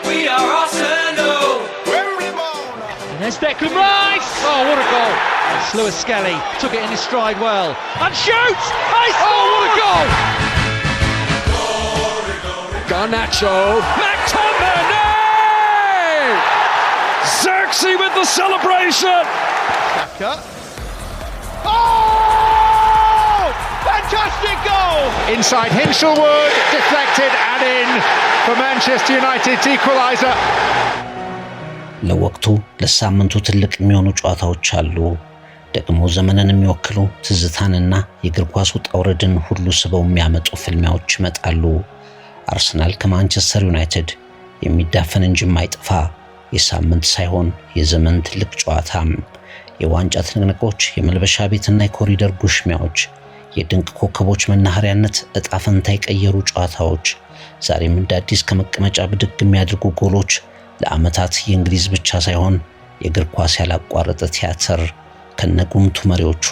We are Arsenal. And there's Declan Rice. Oh, what a goal! Lewis Skelly took it in his stride well and shoots. Oh, what a goal! Garnacho, McTominay! Xerxes with the celebration! Saka. Oh! Fantastic goal! Inside Hinshelwood, deflected and in for Manchester United's equaliser. ለወቅቱ ለሳምንቱ ትልቅ የሚሆኑ ጨዋታዎች አሉ። ደግሞ ዘመንን የሚወክሉ ትዝታንና የእግር ኳስ ውጣ ውረድን ሁሉ ስበው የሚያመጡ ፍልሚያዎች ይመጣሉ። አርሰናል ከማንቸስተር ዩናይትድ የሚዳፈን እንጂ የማይጠፋ የሳምንት ሳይሆን የዘመን ትልቅ ጨዋታ፣ የዋንጫ ትንቅንቆች፣ የመልበሻ ቤትና የኮሪደር ጉሽሚያዎች፣ የድንቅ ኮከቦች መናኸሪያነት እጣ ፈንታ የቀየሩ ጨዋታዎች፣ ዛሬም እንደ አዲስ ከመቀመጫ ብድግ የሚያደርጉ ጎሎች፣ ለዓመታት የእንግሊዝ ብቻ ሳይሆን የእግር ኳስ ያላቋረጠ ቲያትር ከነጉምቱ መሪዎቹ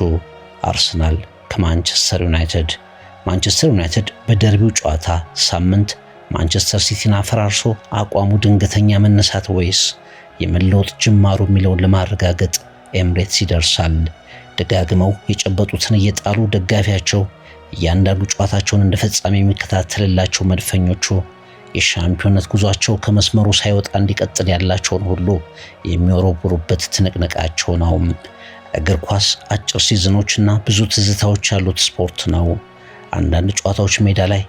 አርሰናል ከማንቸስተር ዩናይትድ። ማንቸስተር ዩናይትድ በደርቢው ጨዋታ ሳምንት ማንቸስተር ሲቲን አፈራርሶ አቋሙ ድንገተኛ መነሳት ወይስ የመለወጥ ጅማሩ የሚለውን ለማረጋገጥ ኤምሬትስ ይደርሳል። ደጋግመው የጨበጡትን እየጣሉ ደጋፊያቸው እያንዳንዱ ጨዋታቸውን እንደ ፍጻሜ የሚከታተልላቸው መድፈኞቹ የሻምፒዮንነት ጉዟቸው ከመስመሩ ሳይወጣ እንዲቀጥል ያላቸውን ሁሉ የሚወረውሩበት ትንቅንቃቸው ነው። እግር ኳስ አጭር ሲዝኖችና ብዙ ትዝታዎች ያሉት ስፖርት ነው። አንዳንድ ጨዋታዎች ሜዳ ላይ፣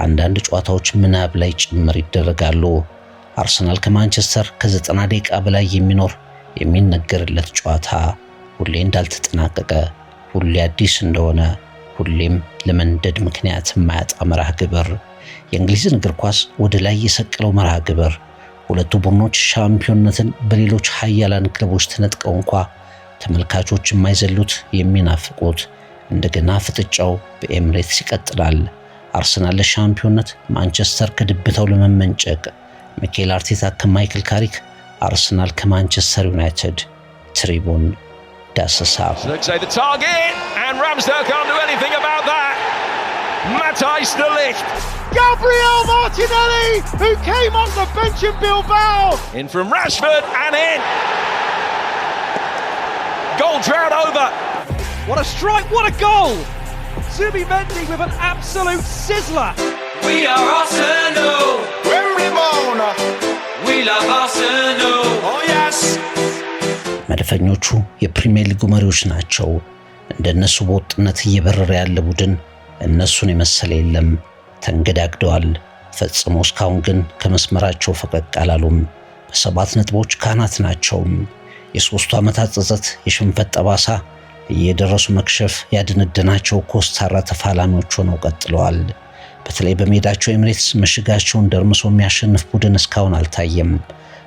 አንዳንድ ጨዋታዎች ምናብ ላይ ጭምር ይደረጋሉ። አርሰናል ከማንቸስተር ከ90 ደቂቃ በላይ የሚኖር የሚነገርለት ጨዋታ ሁሌ እንዳልተጠናቀቀ፣ ሁሌ አዲስ እንደሆነ፣ ሁሌም ለመንደድ ምክንያት የማያጣ መርሃ ግብር፣ የእንግሊዝን እግር ኳስ ወደ ላይ የሰቀለው መርሃ ግብር። ሁለቱ ቡድኖች ሻምፒዮንነትን በሌሎች ሀያላን ክለቦች ተነጥቀው እንኳ ተመልካቾች የማይዘሉት የሚናፍቁት እንደገና ፍጥጫው በኤምሬትስ ይቀጥላል። አርሰናል ለሻምፒዮንነት፣ ማንቸስተር ከድብታው ለመመንጨቅ። ሚኬል አርቴታ ከማይክል ካሪክ፣ አርሰናል ከማንቸስተር ዩናይትድ። ትሪቡን ዳሰሳ። Gabriel Martinelli, who came off the bench in Bilbao. In from Rashford and in. Goal drought over. What a strike! What a goal! Zubimendi with an absolute sizzler. We are Arsenal. We love Arsenal. Oh yes. መድፈኞቹ የፕሪሚየር ሊግ መሪዎች ናቸው። እንደነሱ በወጥነት እየበረረ ያለ ቡድን እነሱን የመሰለ የለም። ተንገዳግደዋል። ፈጽሞ እስካሁን ግን ከመስመራቸው ፈቀቅ አላሉም። በ7 ነጥቦች ካናት ናቸው። የሶስቱ ዓመታት ጸጸት፣ የሽንፈት ጠባሳ እየደረሱ መክሸፍ ያድነደናቸው ኮስታራ ተፋላሚዎች ሆነው ቀጥለዋል። በተለይ በሜዳቸው ኤምሬትስ ምሽጋቸውን ደርምሶ የሚያሸንፍ ቡድን እስካሁን አልታየም።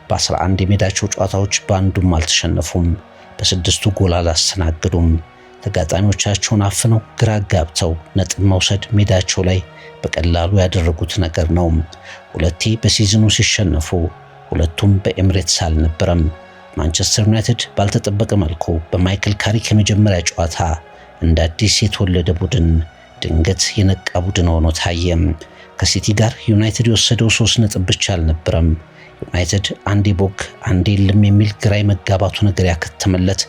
በ11 የሜዳቸው ጨዋታዎች በአንዱም አልተሸነፉም። በ6ቱ ጎል አላስተናገዱም። ተጋጣሚዎቻቸውን አፍነው ግራ ጋብተው ነጥብ መውሰድ ሜዳቸው ላይ በቀላሉ ያደረጉት ነገር ነው። ሁለቴ በሲዝኑ ሲሸነፉ ሁለቱም በኤምሬትስ አልነበረም። ማንቸስተር ዩናይትድ ባልተጠበቀ መልኩ በማይክል ካሪክ የመጀመሪያ ጨዋታ እንደ አዲስ የተወለደ ቡድን ድንገት የነቃ ቡድን ሆኖ ታየ። ከሲቲ ጋር ዩናይትድ የወሰደው 3 ነጥብ ብቻ አልነበረም። ዩናይትድ አንዴ ቦግ አንዴ ልም የሚል ግራ መጋባቱ ነገር ያከተመለት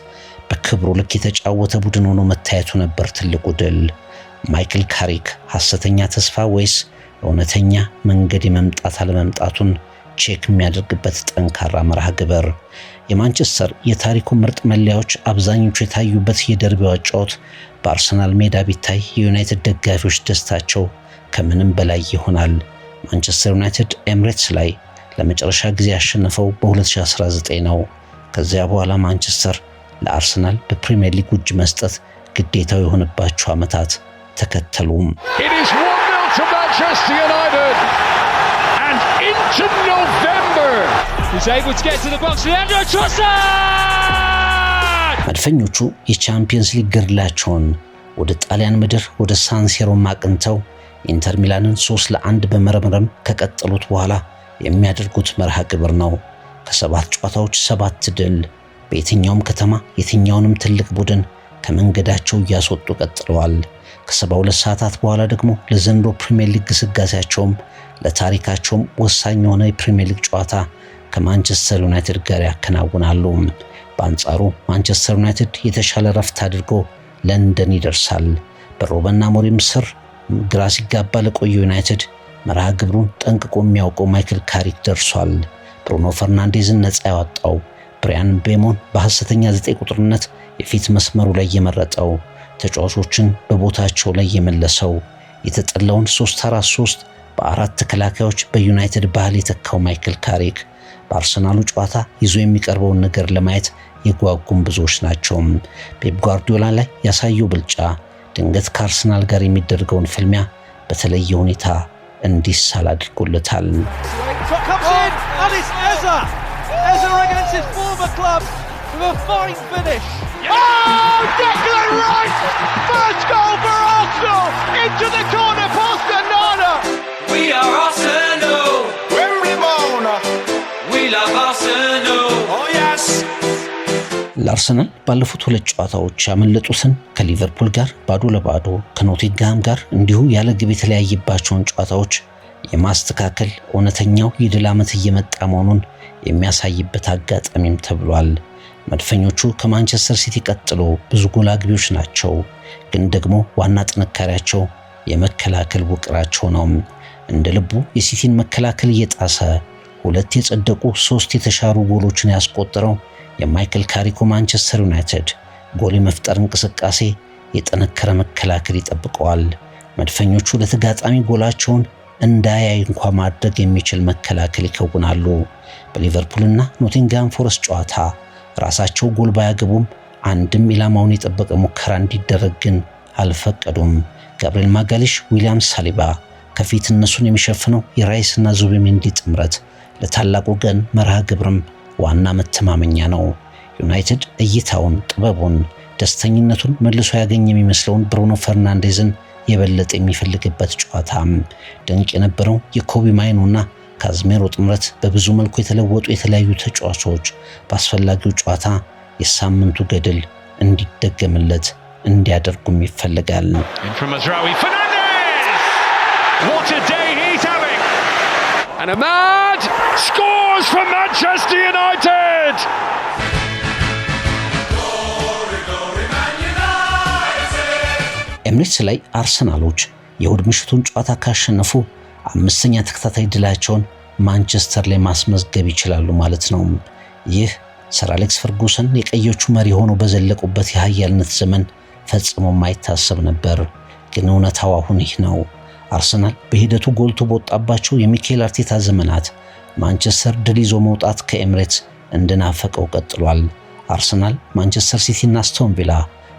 በክብሩ ልክ የተጫወተ ቡድን ሆኖ መታየቱ ነበር ትልቁ ድል። ማይክል ካሪክ ሐሰተኛ ተስፋ ወይስ እውነተኛ መንገድ የመምጣት አለመምጣቱን ቼክ የሚያደርግበት ጠንካራ መርሃ ግብር። የማንቸስተር የታሪኩ ምርጥ መለያዎች አብዛኞቹ የታዩበት የደርቢው ጨዋታ በአርሰናል ሜዳ ቢታይ የዩናይትድ ደጋፊዎች ደስታቸው ከምንም በላይ ይሆናል። ማንቸስተር ዩናይትድ ኤምሬትስ ላይ ለመጨረሻ ጊዜ ያሸነፈው በ2019 ነው። ከዚያ በኋላ ማንቸስተር ለአርሰናል በፕሪሚየር ሊግ እጅ መስጠት ግዴታው የሆነባቸው ዓመታት ተከተሉም። It is 1-0 to Manchester United and into November. He's able to get to the box. Leandro Trossard! መድፈኞቹ የቻምፒየንስ ሊግ ግርላቸውን ወደ ጣሊያን ምድር ወደ ሳንሲሮ ማቅንተው ኢንተር ሚላንን 3-1 በመረምረም ከቀጠሉት በኋላ የሚያደርጉት መርሃ ግብር ነው። ከ7 ጨዋታዎች 7 ድል። በየትኛውም ከተማ የትኛውንም ትልቅ ቡድን ከመንገዳቸው እያስወጡ ቀጥለዋል። ከ72 ሰዓታት በኋላ ደግሞ ለዘንድሮ ፕሪሚየር ሊግ ግስጋሴያቸውም ለታሪካቸውም ወሳኝ የሆነ የፕሪሚየር ሊግ ጨዋታ ከማንቸስተር ዩናይትድ ጋር ያከናውናሉ። በአንጻሩ ማንቸስተር ዩናይትድ የተሻለ ረፍት አድርጎ ለንደን ይደርሳል። በሩበን አሞሪም ስር ግራ ሲጋባ ለቆየው ዩናይትድ መርሃ ግብሩን ጠንቅቆ የሚያውቀው ማይክል ካሪክ ደርሷል። ብሩኖ ፈርናንዴዝን ነፃ ያወጣው ብሪያን ቤሞን በሐሰተኛ 9 ቁጥርነት የፊት መስመሩ ላይ የመረጠው ተጫዋቾችን በቦታቸው ላይ የመለሰው የተጠላውን 3-4-3 በአራት ተከላካዮች በዩናይትድ ባህል የተካው ማይክል ካሪክ በአርሰናሉ ጨዋታ ይዞ የሚቀርበውን ነገር ለማየት የጓጉም ብዙዎች ናቸው። ፔፕ ጓርዲዮላ ላይ ያሳየው ብልጫ ድንገት ከአርሰናል ጋር የሚደረገውን ፍልሚያ በተለየ ሁኔታ እንዲሳል አድርጎለታል። Eza against his former club with a fine finish. Oh, Declan Rice! First goal for Arsenal! Into the corner past Onana! We are Arsenal. Wembley Bourne! We love Arsenal. Oh yes! ለአርሰናል ባለፉት 2 ጨዋታዎች ያመለጡትን ከሊቨርፑል ጋር ባዶ ለባዶ ከኖቲንግሃም ጋር እንዲሁ ያለ ግብ የተለያየባቸውን ጨዋታዎች የማስተካከል እውነተኛው የድል ዓመት እየመጣ መሆኑን የሚያሳይበት አጋጣሚም ተብሏል። መድፈኞቹ ከማንቸስተር ሲቲ ቀጥሎ ብዙ ጎል አግቢዎች ናቸው፣ ግን ደግሞ ዋና ጥንካሬያቸው የመከላከል ውቅራቸው ነው። እንደ ልቡ የሲቲን መከላከል እየጣሰ 2 የጸደቁ 3 የተሻሩ ጎሎችን ያስቆጠረው የማይክል ካሪኩ ማንቸስተር ዩናይትድ ጎል የመፍጠር እንቅስቃሴ የጠነከረ መከላከል ይጠብቀዋል። መድፈኞቹ ለተጋጣሚ ጎላቸውን እንዳያይ እንኳን ማድረግ የሚችል መከላከል ይከውናሉ። በሊቨርፑልና ኖቲንግሃም ፎረስት ጨዋታ ራሳቸው ጎል ባያገቡም አንድም ኢላማውን የጠበቀ ሙከራ እንዲደረግ ግን አልፈቀዱም። ጋብሪኤል ማጋሊሽ፣ ዊሊያም ሳሊባ ከፊት እነሱን የሚሸፍነው የራይስና ዙቢሜንዲ ጥምረት ለታላቁ ቀን መርሃ ግብርም ዋና መተማመኛ ነው። ዩናይትድ እይታውን፣ ጥበቡን፣ ደስተኝነቱን መልሶ ያገኘ የሚመስለውን ብሩኖ ፈርናንዴዝን የበለጠ የሚፈልግበት ጨዋታም ድንቅ የነበረው የኮቢ ማይኖና ካዝሜሮ ጥምረት በብዙ መልኩ የተለወጡ የተለያዩ ተጫዋቾች በአስፈላጊው ጨዋታ የሳምንቱ ገድል እንዲደገምለት እንዲያደርጉም ይፈልጋል። What a day he's having! And Ahmad scores for Manchester United! ኤምሬትስ ላይ አርሰናሎች የእሁድ ምሽቱን ጨዋታ ካሸነፉ 5ኛ ተከታታይ ድላቸውን ማንቸስተር ላይ ማስመዝገብ ይችላሉ ማለት ነው። ይህ ሰር አሌክስ ፈርጉሰን የቀዮቹ መሪ ሆነው በዘለቁበት የኃያልነት ዘመን ፈጽሞ የማይታሰብ ነበር። ግን እውነታው አሁን ይህ ነው። አርሰናል በሂደቱ ጎልቶ በወጣባቸው የሚኬል አርቴታ ዘመናት ማንቸስተር ድል ይዞ መውጣት ከኤምሬትስ እንደናፈቀው ቀጥሏል። አርሰናል፣ ማንቸስተር ሲቲና አስቶን ቪላ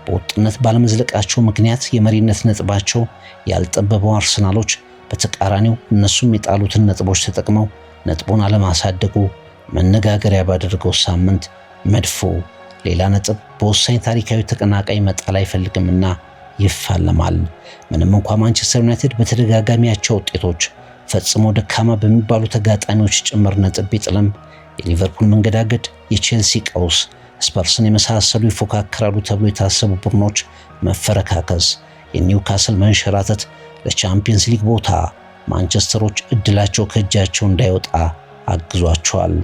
በወጥነት ባለመዝለቃቸው ምክንያት የመሪነት ነጥባቸው ያልጠበበው አርሰናሎች በተቃራኒው እነሱም የጣሉትን ነጥቦች ተጠቅመው ነጥቡን አለማሳደጉ መነጋገሪያ ባደረገው ሳምንት መድፎ ሌላ ነጥብ በወሳኝ ታሪካዊ ተቀናቃይ መጣል አይፈልግምና ይፋለማል። ምንም እንኳን ማንቸስተር ዩናይትድ በተደጋጋሚያቸው ውጤቶች ፈጽሞ ደካማ በሚባሉ ተጋጣሚዎች ጭምር ነጥብ ቢጥልም የሊቨርፑል መንገዳገድ፣ የቼልሲ ቀውስ፣ ስፐርስን የመሳሰሉ ይፎካከራሉ ተብሎ የታሰቡ ቡድኖች መፈረካከስ፣ የኒውካስል መንሸራተት ለቻምፒየንስ ሊግ ቦታ ማንቸስተሮች እድላቸው ከእጃቸው እንዳይወጣ አግዟቸዋል።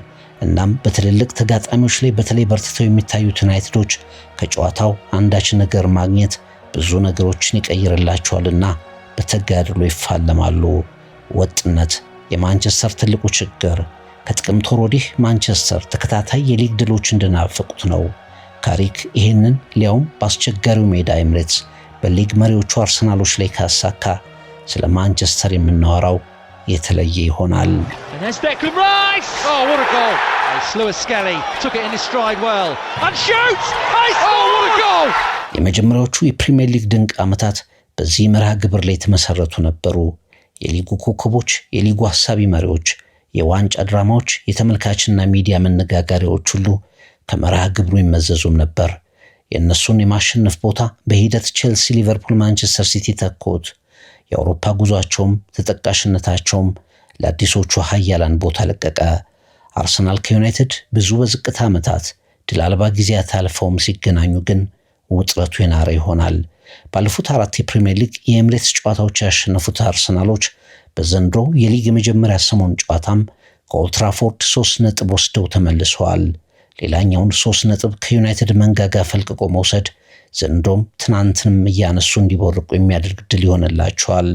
እናም በትልልቅ ተጋጣሚዎች ላይ በተለይ በርትተው የሚታዩት ዩናይትዶች ከጨዋታው አንዳች ነገር ማግኘት ብዙ ነገሮችን ይቀይርላቸዋልና በተጋድሎ ይፋለማሉ። ወጥነት የማንቸስተር ትልቁ ችግር። ከጥቅምት ወር ወዲህ ማንቸስተር ተከታታይ የሊግ ድሎች እንደናፈቁት ነው። ካሪክ ይህንን ሊያውም በአስቸጋሪው ሜዳ ኤምሬትስ በሊግ መሪዎቹ አርሰናሎች ላይ ካሳካ ስለ ማንቸስተር የምናወራው የተለየ ይሆናል። የመጀመሪያዎቹ የፕሪሚየር ሊግ ድንቅ ዓመታት በዚህ መርሃ ግብር ላይ የተመሰረቱ ነበሩ። የሊጉ ኮከቦች፣ የሊጉ ሐሳቢ መሪዎች፣ የዋንጫ ድራማዎች፣ የተመልካችና ሚዲያ መነጋገሪያዎች ሁሉ ከመርሃ ግብሩ ይመዘዙም ነበር። የእነሱን የማሸነፍ ቦታ በሂደት ቼልሲ፣ ሊቨርፑል፣ ማንቸስተር ሲቲ ተኩት። የአውሮፓ ጉዟቸውም ተጠቃሽነታቸውም ለአዲሶቹ ኃያላን ቦታ ለቀቀ። አርሰናል ከዩናይትድ ብዙ በዝቅታ ዓመታት ድል አልባ ጊዜያት አልፈውም ሲገናኙ ግን ውጥረቱ የናረ ይሆናል። ባለፉት 4 የፕሪሚየር ሊግ የኤምሬትስ ጨዋታዎች ያሸነፉት አርሰናሎች በዘንድሮ የሊግ የመጀመሪያ ሰሞን ጨዋታም ከኦልትራፎርድ 3 ነጥብ ወስደው ተመልሰዋል። ሌላኛውን 3 ነጥብ ከዩናይትድ መንጋጋ ፈልቅቆ መውሰድ ዘንድሮም ትናንትንም እያነሱ እንዲቦርቁ የሚያደርግ ድል ይሆንላቸዋል።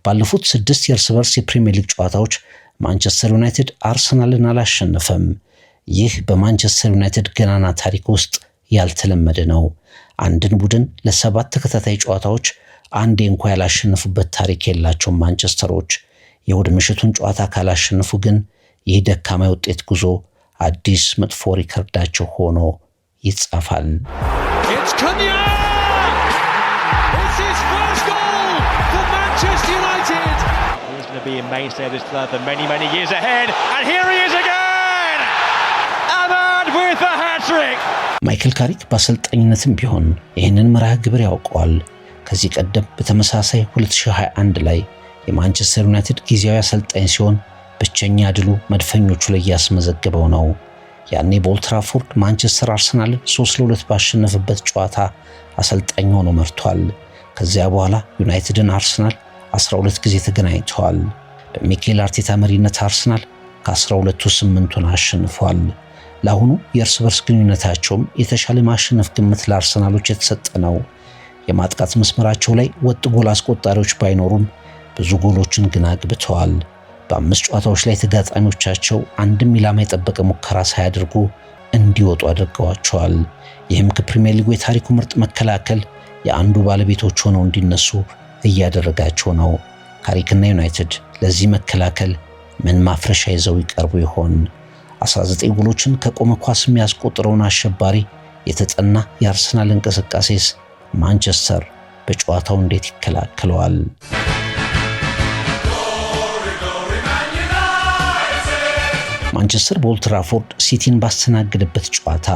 ባለፉት 6 የእርስ በርስ የፕሪሚየር ሊግ ጨዋታዎች ማንቸስተር ዩናይትድ አርሰናልን አላሸነፈም። ይህ በማንቸስተር ዩናይትድ ገናና ታሪክ ውስጥ ያልተለመደ ነው። አንድን ቡድን ለ7 ተከታታይ ጨዋታዎች አንዴ እንኳ ያላሸነፉበት ታሪክ የላቸውም ማንቸስተሮች። የእሁድ ምሽቱን ጨዋታ ካላሸነፉ ግን ይህ ደካማ ውጤት ጉዞ አዲስ መጥፎ ሪከርዳቸው ሆኖ ይጻፋል። It's Cunha! It's his first goal for Manchester United! He's going to be a mainstay of this club for many, many years ahead. And here he is again! Ahmad with a hat-trick! ማይክል ካሪክ በአሰልጣኝነትም ቢሆን ይህንን መርሃ ግብር ያውቀዋል። ከዚህ ቀደም በተመሳሳይ 2021 ላይ የማንቸስተር ዩናይትድ ጊዜያዊ አሰልጣኝ ሲሆን ብቸኛ ድሉ መድፈኞቹ ላይ ያስመዘገበው ነው። ያኔ በኦልትራፎርድ ማንቸስተር አርሰናልን 3-2 ባሸነፈበት ጨዋታ አሰልጣኝ ሆኖ መርቷል። ከዚያ በኋላ ዩናይትድን አርሰናል 12 ጊዜ ተገናኝተዋል። በሚኬል አርቴታ መሪነት አርሰናል ከ12ቱ 8ቱን አሸንፏል። ለአሁኑ የእርስ በርስ ግንኙነታቸውም የተሻለ ማሸነፍ ግምት ለአርሰናሎች የተሰጠ ነው። የማጥቃት መስመራቸው ላይ ወጥ ጎል አስቆጣሪዎች ባይኖሩም ብዙ ጎሎችን ግን አግብተዋል። በ5 ጨዋታዎች ላይ ተጋጣሚዎቻቸው አንድም ኢላማ የጠበቀ ሙከራ ሳያደርጉ እንዲወጡ አድርገዋቸዋል። ይህም ከፕሪሚየር ሊጉ የታሪኩ ምርጥ መከላከል የአንዱ ባለቤቶች ሆነው እንዲነሱ እያደረጋቸው ነው። ካሪክና ዩናይትድ ለዚህ መከላከል ምን ማፍረሻ ይዘው ይቀርቡ ይሆን? 19 ጎሎችን ከቆመ ኳስ የሚያስቆጥረውን አሸባሪ የተጠና የአርሰናል እንቅስቃሴስ ማንቸስተር በጨዋታው እንዴት ይከላከለዋል? ማንቸስተር በኦልትራፎርድ ሲቲን ባስተናገደበት ጨዋታ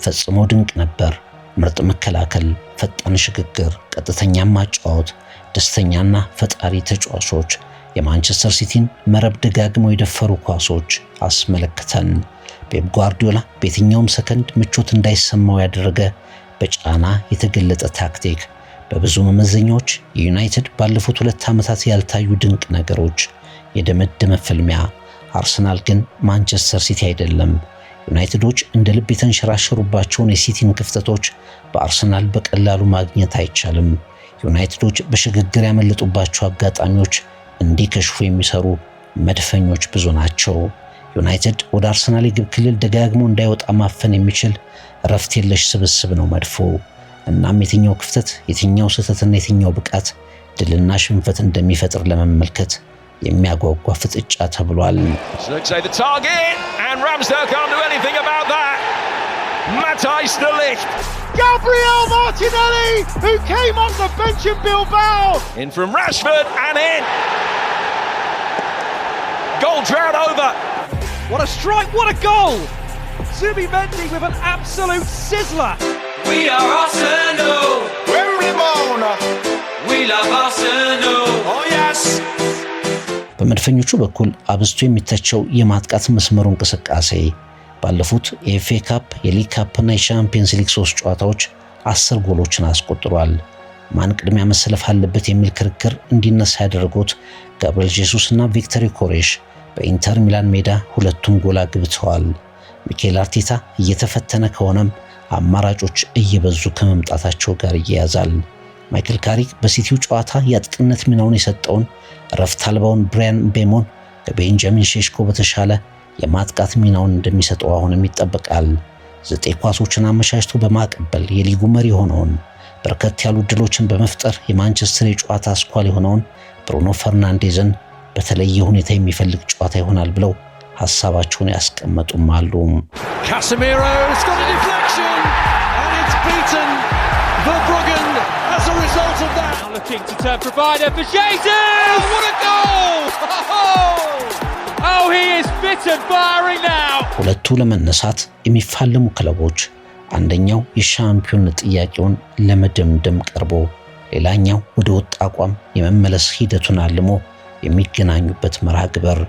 ፈጽሞ ድንቅ ነበር። ምርጥ መከላከል፣ ፈጣን ሽግግር፣ ቀጥተኛ ማጫወት፣ ደስተኛና ፈጣሪ ተጫዋቾች የማንቸስተር ሲቲን መረብ ደጋግመው የደፈሩ ኳሶች አስመለከተን። ፔፕ ጓርዲዮላ በየትኛውም ሰከንድ ምቾት እንዳይሰማው ያደረገ በጫና የተገለጠ ታክቲክ፣ በብዙ መመዘኛዎች የዩናይትድ ባለፉት 2 ዓመታት ያልታዩ ድንቅ ነገሮች፣ የደመደመ ፍልሚያ። አርሰናል ግን ማንቸስተር ሲቲ አይደለም። ዩናይትዶች እንደ ልብ የተንሸራሸሩባቸውን የሲቲን ክፍተቶች በአርሰናል በቀላሉ ማግኘት አይቻልም። ዩናይትዶች በሽግግር ያመለጡባቸው አጋጣሚዎች እንዲከሽፉ የሚሰሩ መድፈኞች ብዙ ናቸው። ዩናይትድ ወደ አርሰናል የግብ ክልል ደጋግሞ እንዳይወጣ ማፈን የሚችል ረፍት የለሽ ስብስብ ነው መድፎ። እናም የትኛው ክፍተት፣ የትኛው ስህተትና የትኛው ብቃት ድልና ሽንፈት እንደሚፈጥር ለመመልከት የሚያጓጓ ፍጥጫ ተብሏል። Gabriel Martinelli, who came off the bench in Bilbao. In from Rashford and in! Goal drought over! What a strike, what a goal! Zubimendi with an absolute sizzler. We are Arsenal. We love Arsenal. Oh yes! በመድፈኞቹ በኩል አብዝቶ የሚተቸው የማጥቃት መስመሩ እንቅስቃሴ ባለፉት የኤፍኤ ካፕ፣ የሊግ ካፕ እና የሻምፒየንስ ሊግ 3 ጨዋታዎች 10 ጎሎችን አስቆጥሯል። ማን ቅድሚያ መሰለፍ አለበት የሚል ክርክር እንዲነሳ ያደረጉት ጋብሪኤል ጄሱስ እና ቪክተር ዮኬሬሽ በኢንተር ሚላን ሜዳ 2ቱን ጎል አግብተዋል። ሚኬል አርቴታ እየተፈተነ ከሆነም አማራጮች እየበዙ ከመምጣታቸው ጋር ይያያዛል። ማይክል ካሪክ በሲቲው ጨዋታ የአጥቂነት ሚናውን የሰጠውን ረፍት አልባውን ብራያን ቤሞን ከቤንጃሚን ሼሽኮ በተሻለ የማጥቃት ሚናውን እንደሚሰጠው አሁንም ይጠበቃል። 9 ኳሶችን አመቻችቶ በማቀበል የሊጉ መሪ ሆነውን በርከት ያሉ ድሎችን በመፍጠር የማንቸስተር የጨዋታ አስኳል የሆነውን ብሩኖ ፈርናንዴዝን በተለየ ሁኔታ የሚፈልግ ጨዋታ ይሆናል ብለው ሐሳባቸውን ያስቀመጡም አሉ። Casemiro's got a deflection and it's beaten Verbruggen as a result of that. Now looking to turn provider for Jesus. Oh, what a goal! Oh, he is bitten firing now. ሁለቱ ለመነሳት የሚፋለሙ ክለቦች አንደኛው የሻምፒዮንነት ጥያቄውን ለመደምደም ቀርቦ ሌላኛው ወደ ወጥ አቋም የመመለስ ሂደቱን አልሞ የሚገናኙበት መርሃ ግብር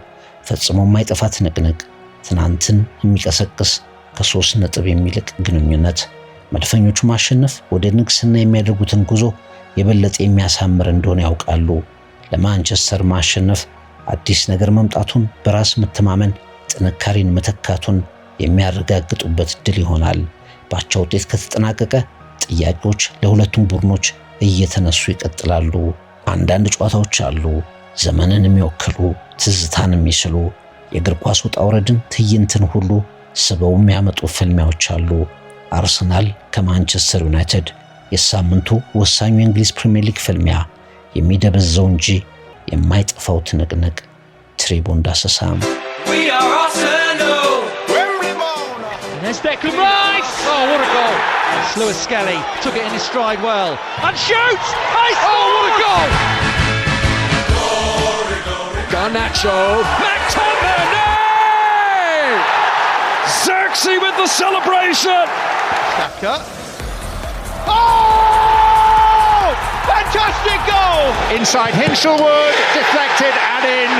ፈጽሞ የማይጠፋ ትንቅንቅ፣ ትናንትን የሚቀሰቅስ ከ3 ነጥብ የሚልቅ ግንኙነት። መድፈኞቹ ማሸነፍ ወደ ንግስና የሚያደርጉትን ጉዞ የበለጠ የሚያሳምር እንደሆነ ያውቃሉ። ለማንቸስተር ማሸነፍ አዲስ ነገር መምጣቱን በራስ መተማመን ጥንካሬን መተካቱን የሚያረጋግጡበት ድል ይሆናል። ባቻ ውጤት ከተጠናቀቀ ጥያቄዎች ለሁለቱም ቡድኖች እየተነሱ ይቀጥላሉ። አንዳንድ ጨዋታዎች አሉ ዘመንን የሚወክሉ ትዝታን የሚስሉ የእግር ኳስ ውጣ ውረድን ትዕይንትን ሁሉ ስበው የሚያመጡ ፍልሚያዎች አሉ። አርሰናል ከማንቸስተር ዩናይትድ የሳምንቱ ወሳኙ የእንግሊዝ ፕሪሚየር ሊግ ፍልሚያ የሚደበዘው እንጂ የማይጠፋው ትንቅንቅ ትሪቡን ዳሰሳም We are Arsenal. There's Declan Rice. Oh, what a goal. It's Lewis Skelly took it in his stride well and shoots. Oh, what a goal. Garnacho, McTominay! Xerxes with the celebration! Saka. Oh! Fantastic goal! Inside Hinshelwood, deflected and in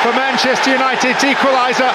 for Manchester United's equaliser.